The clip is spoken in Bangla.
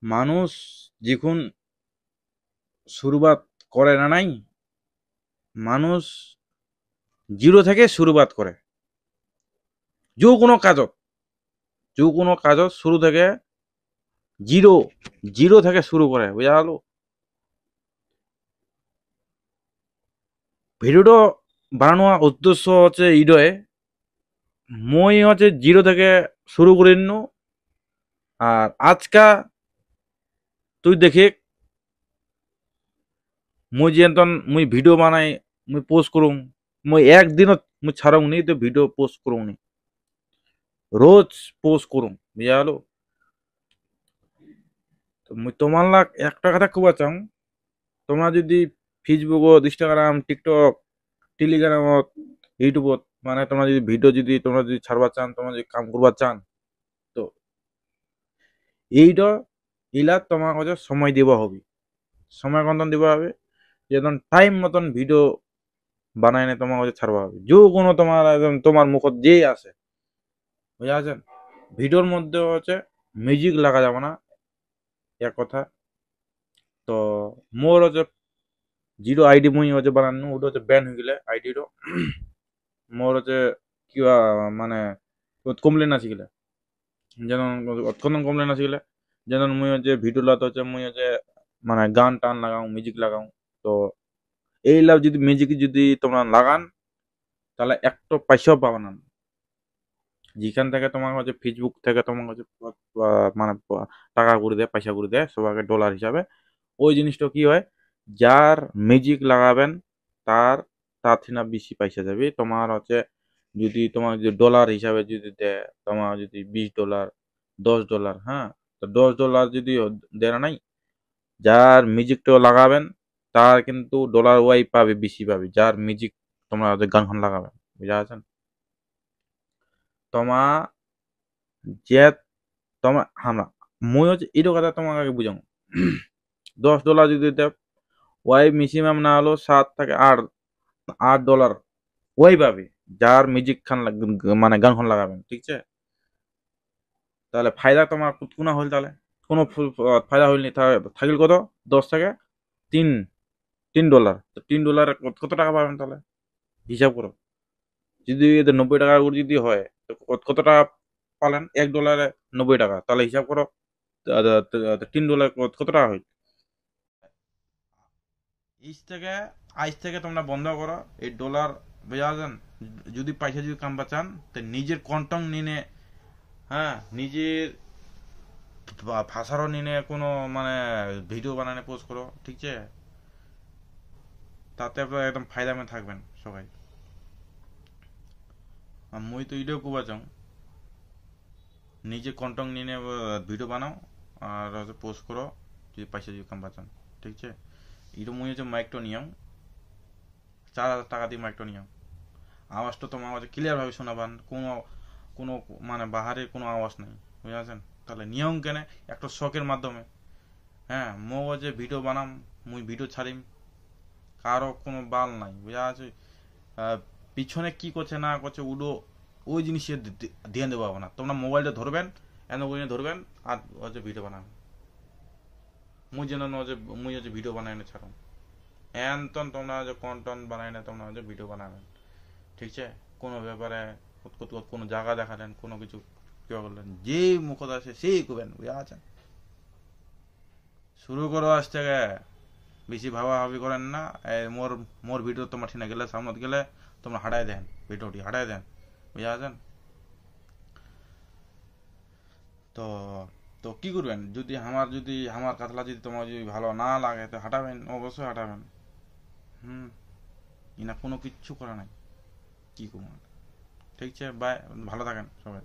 মানুষ যখন শুরুবাত করে না নাই, মানুষ জিরো থেকে শুরুবাত করে। যে কোনো কাজত শুরু থেকে জিরো জিরো থেকে শুরু করে, বুঝা গেল। ভিডিওটা বানানোর উদ্দেশ্য হচ্ছে ইডয়ে মই হচ্ছে জিরো থেকে শুরু করে নিন। আর আজকা তুই দেখে মুই যেতন মুই ভিডিও বানাই, মুই পোস্ট করুম, মুই একদিনও মুই ছাড়ুং নি তো ভিডিও পোস্ট করুং নি, রোজ পোস্ট করুম, বুঝা গেল। তো মুই তোমার লাগ একটা কথা কবা চাও, তোমরা যদি ফেসবুকত, ইনস্টাগ্রাম, টিকটক, টেলিগ্রামত, ইউটিউবত মানে তোমরা যদি ভিডিও যদি তোমরা যদি ছাড়বা চান, তোমরা যদি কাম করবা চান, তো এইটা ইলা তোমার কাছে সময় দেওয়া হবে, সময় কন্তন দেওয়া হবে। যেমন টাইম মতন ভিডিও বানাই না তোমার কাছে ছাড়বা হবে। যে কোনো তোমার একদম তোমার মুখত যে আছে, বুঝা আছেন। ভিডিওর মধ্যে হচ্ছে মিউজিক লাগা যাবে না, এক কথা। তো মোর হচ্ছে জিরো আইডি মুই হচ্ছে বানানো, ওটা হচ্ছে ব্যান হয়ে গেলে আইডিটা। মোর হচ্ছে কিবা মানে কমপ্লেন আছে গেলে, যেন অতক্ষণ কমপ্লেন আছে গেলে, যেন মুই হচ্ছে ভিডিও লাতে হচ্ছে মুই হচ্ছে মানে গান টান লাগাও, মিউজিক লাগাও। তো এই লাভ যদি মিউজিক যদি তোমরা লাগান, তাহলে একটা পয়সাও পাবে না। যেখান থেকে তোমার হচ্ছে ফেসবুক থেকে তোমার হচ্ছে মানে টাকা করে দেয়, পয়সা করে দেয় সবাইকে ডলার হিসাবে। ওই জিনিসটা কি হয়, যার মিউজিক লাগাবেন তার তার থেকে না বেশি পয়সা যাবে তোমার হচ্ছে। যদি তোমার যদি ডলার হিসাবে যদি দেয়, তোমার যদি $20, $10, হ্যাঁ, তো $10 যদি দেয় না নাই, যার মিউজিকটা লাগাবেন তার কিন্তু ডলার ওয়াই পাবে, বেশি পাবে যার মিউজিক তোমরা গানখন লাগাবেন, বুঝা আছেন। তোমার যে তোমার আমরা মই হচ্ছে এটা কথা তোমাকে আগে বুঝাবো। $10 যদি দেয়, ওয়াই ম্যাক্সিমাম না হলো 7 থেকে 8 $8 ওয়াই পাবে যার মিউজিক খান মানে গানখন লাগাবেন, ঠিক আছে। তাহলে ফায়দা তোমার কোনা হইল, তাহলে কোনো ফায়দা হইল নি, তাহলে থাকিল কত, 10 থেকে 3 $3। তো $3 কত টাকা পাবেন তাহলে হিসাব করো। যদি এদের $90 করে যদি হয়, তো কত টাকা পালেন, $1 $90, তাহলে হিসাব করো। $3 কত টাকা হয়। আজ থেকে তোমরা বন্ধ করো এই ডলার, বুঝাছেন। যদি পয়সা যদি কামবা চান, তো নিজের কন্টং নিনে, হ্যাঁ, নিজের ভাষারও নিনে কোনো মানে ভিডিও বানানো পোস্ট করো, ঠিক আছে। তাতে আপনারা একদম ফায়দা মে থাকবেন সবাই। আর মুই তো এটাও কোবা চাও, নিজে কন্টং নিনে ভিডিও বানাও আর হচ্ছে পোস্ট করো, যদি পয়সা যদি কামবা চান, ঠিক আছে। এটা মুই হচ্ছে মাইকটা নিয়াম, $4,000 দিয়ে মাইকটা নিয়াম। আওয়াজটা তোমার হচ্ছে ক্লিয়ার ভাবে শোনাবান, কোনো কোনো মানে বাহারে কোনো আওয়াজ নেই, বুঝেছেন। তাহলে নিয়ম কেন, একটা শখের মাধ্যমে। হ্যাঁ, মো যে ভিডিও বানাম, মুই ভিডিও ছাড়িম, কারো কোনো বাল নাই, বুঝা আছে। পিছনে কি করছে না করছে উডো ওই জিনিসে ধ্যান দেবো না। তোমরা মোবাইলটা ধরবেন, এনে করে ধরবেন আর হচ্ছে ভিডিও বানাবেন। মুই যেন হচ্ছে মুই হচ্ছে ভিডিও বানাই না ছাড়ো, এনতন তোমরা হচ্ছে কন্টেন্ট বানাই না, তোমরা হচ্ছে ভিডিও বানাবেন, ঠিক আছে। কোনো ব্যাপারে কোনো জায়গা দেখালেন, কোনো কিছু কেউ বললেন, যেই মুখত আছে সেই করবেন, বুঝা আছেন। শুরু করো আজ থেকে, বেশি ভাবা ভাবি করেন না। মোর মোর ভিডিও তোমার ঠিনা গেলে সামনে গেলে তোমরা হাঁটাই দেন, ভিডিওটি হাঁটাই দেন, বুঝা আছেন। তো তো কি করবেন, যদি আমার কাতলা যদি তোমার যদি ভালো না লাগে, তো হাঁটাবেন, অবশ্যই হাঁটাবেন। হুম, ইনা কোনো কিচ্ছু করা নাই, কি করবেন, ঠিক আছে। বাই, ভালো থাকেন সবাই।